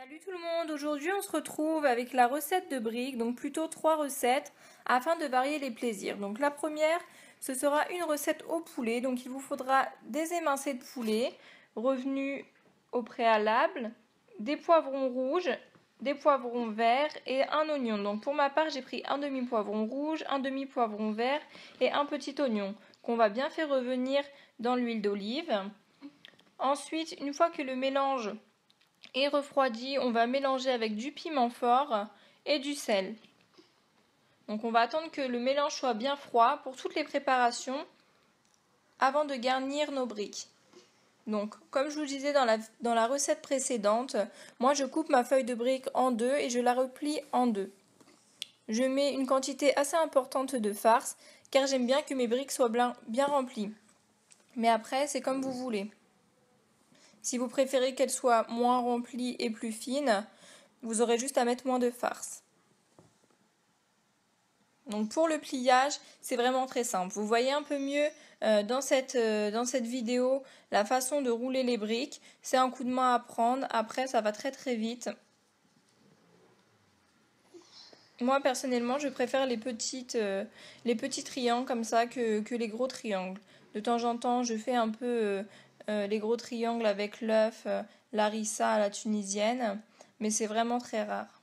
Salut tout le monde, aujourd'hui on se retrouve avec la recette de briques, donc plutôt 3 recettes afin de varier les plaisirs. Donc la première, ce sera une recette au poulet, donc il vous faudra des émincés de poulet, revenus au préalable, des poivrons rouges, des poivrons verts et un oignon. Donc pour ma part j'ai pris un demi-poivron rouge, un demi-poivron vert et un petit oignon qu'on va bien faire revenir dans l'huile d'olive. Ensuite, une fois que le mélange et refroidi, on va mélanger avec du piment fort et du sel. Donc on va attendre que le mélange soit bien froid pour toutes les préparations avant de garnir nos briques. Donc comme je vous disais dans la recette précédente, moi je coupe ma feuille de brique en deux et je la replie en deux. Je mets une quantité assez importante de farce car j'aime bien que mes briques soient bien remplies. Mais après c'est comme vous voulez. Si vous préférez qu'elles soient moins remplies et plus fines, vous aurez juste à mettre moins de farce. Donc pour le pliage, c'est vraiment très simple. Vous voyez un peu mieux dans cette vidéo la façon de rouler les briques. C'est un coup de main à prendre, après ça va très très vite. Moi personnellement, je préfère les petits triangles comme ça que les gros triangles. De temps en temps, je fais un peu les gros triangles avec l'œuf, l'harissa à la tunisienne, mais c'est vraiment très rare.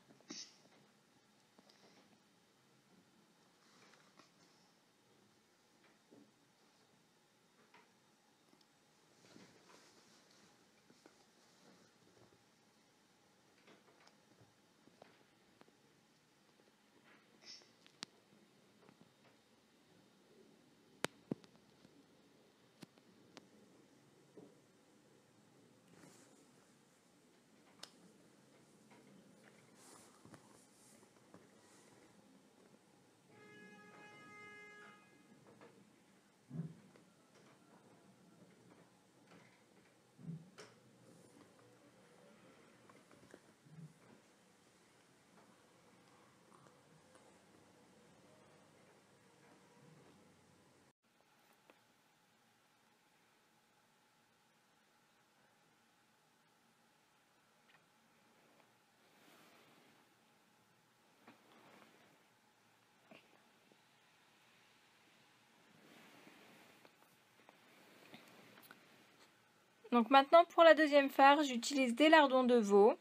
Donc maintenant pour la deuxième farce, j'utilise des lardons de veau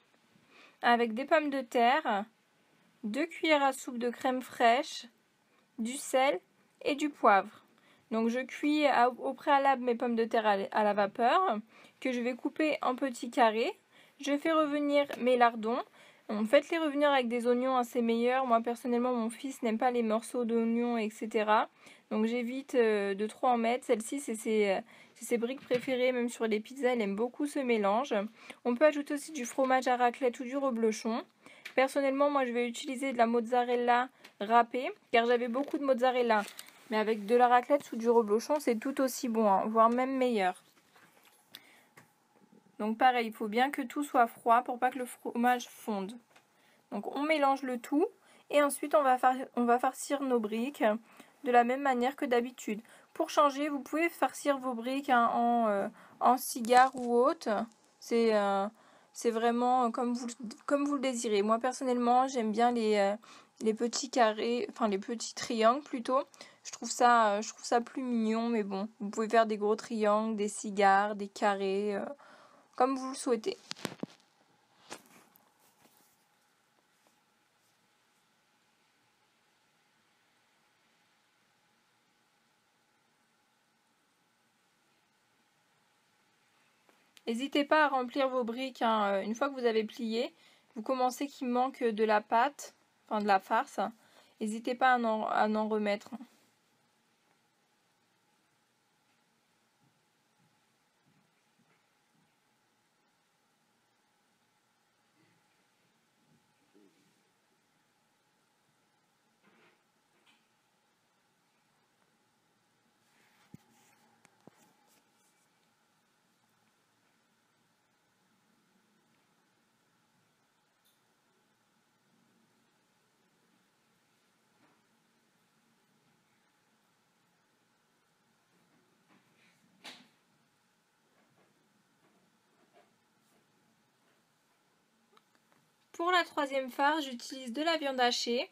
avec des pommes de terre, 2 cuillères à soupe de crème fraîche, du sel et du poivre. Donc je cuis au préalable mes pommes de terre à la vapeur que je vais couper en petits carrés. Je fais revenir mes lardons. Faites-les revenir avec des oignons assez meilleurs. Moi personnellement mon fils n'aime pas les morceaux d'oignons etc. Donc j'évite de trop en mettre. Celle-ci c'est ses briques préférées, même sur les pizzas elle aime beaucoup ce mélange. On peut ajouter aussi du fromage à raclette ou du reblochon. Personnellement moi je vais utiliser de la mozzarella râpée car j'avais beaucoup de mozzarella. Mais avec de la raclette ou du reblochon, c'est tout aussi bon, hein, voire même meilleur. Donc pareil, il faut bien que tout soit froid pour pas que le fromage fonde. Donc on mélange le tout et ensuite on va farcir nos briques de la même manière que d'habitude. Pour changer, vous pouvez farcir vos briques en cigare ou autre. C'est vraiment comme vous le désirez. Moi personnellement, j'aime bien les petits carrés, enfin les petits triangles plutôt. Je trouve ça plus mignon, mais bon, vous pouvez faire des gros triangles, des cigares, des carrés, comme vous le souhaitez. N'hésitez pas à remplir vos briques, hein, une fois que vous avez plié. Vous commencez qu'il manque de la pâte, enfin de la farce. N'hésitez pas à en remettre. Pour la troisième farce, j'utilise de la viande hachée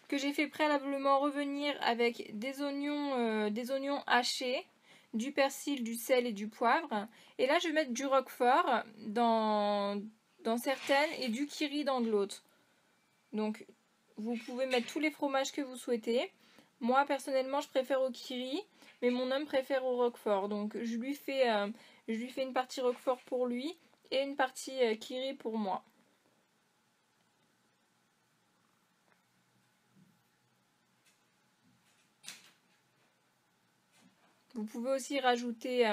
que j'ai fait préalablement revenir avec des oignons hachés, du persil, du sel et du poivre. Et là, je vais mettre du roquefort dans certaines et du curry dans de l'autre. Donc, vous pouvez mettre tous les fromages que vous souhaitez. Moi, personnellement, je préfère au curry, mais mon homme préfère au roquefort. Donc, je lui fais une partie roquefort pour lui et une partie curry pour moi. Vous pouvez aussi rajouter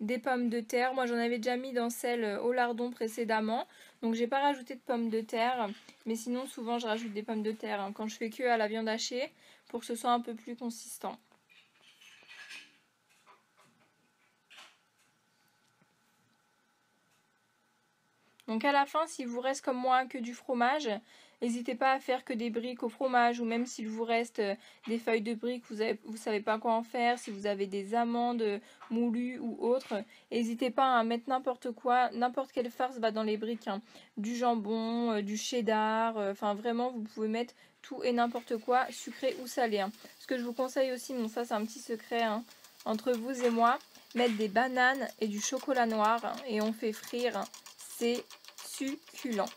des pommes de terre. Moi, j'en avais déjà mis dans celle au lardon précédemment. Donc, j'ai pas rajouté de pommes de terre. Mais sinon, souvent, je rajoute des pommes de terre quand je fais que à la viande hachée pour que ce soit un peu plus consistant. Donc à la fin, s'il vous reste comme moi que du fromage, n'hésitez pas à faire que des briques au fromage, ou même s'il vous reste des feuilles de briques, vous savez pas quoi en faire, si vous avez des amandes moulues ou autres, n'hésitez pas à mettre n'importe quoi, n'importe quelle farce va dans les briques, hein. Du jambon, du cheddar, enfin vraiment vous pouvez mettre tout et n'importe quoi, sucré ou salé, hein. Ce que je vous conseille aussi, bon ça c'est un petit secret, hein, entre vous et moi, mettre des bananes et du chocolat noir, hein, et on fait frire. C'est succulent.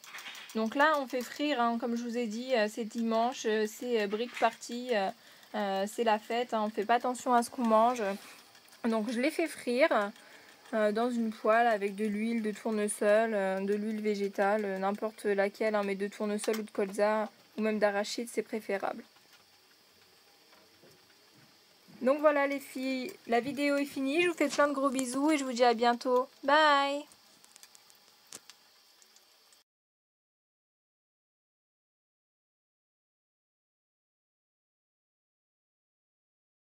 Donc là, on fait frire, hein, comme je vous ai dit, c'est dimanche, c'est brick party, c'est la fête, hein, on fait pas attention à ce qu'on mange. Donc je les fais frire dans une poêle avec de l'huile de tournesol, de l'huile végétale, n'importe laquelle, hein, mais de tournesol ou de colza, ou même d'arachide, c'est préférable. Donc voilà les filles, la vidéo est finie, je vous fais plein de gros bisous et je vous dis à bientôt. Bye!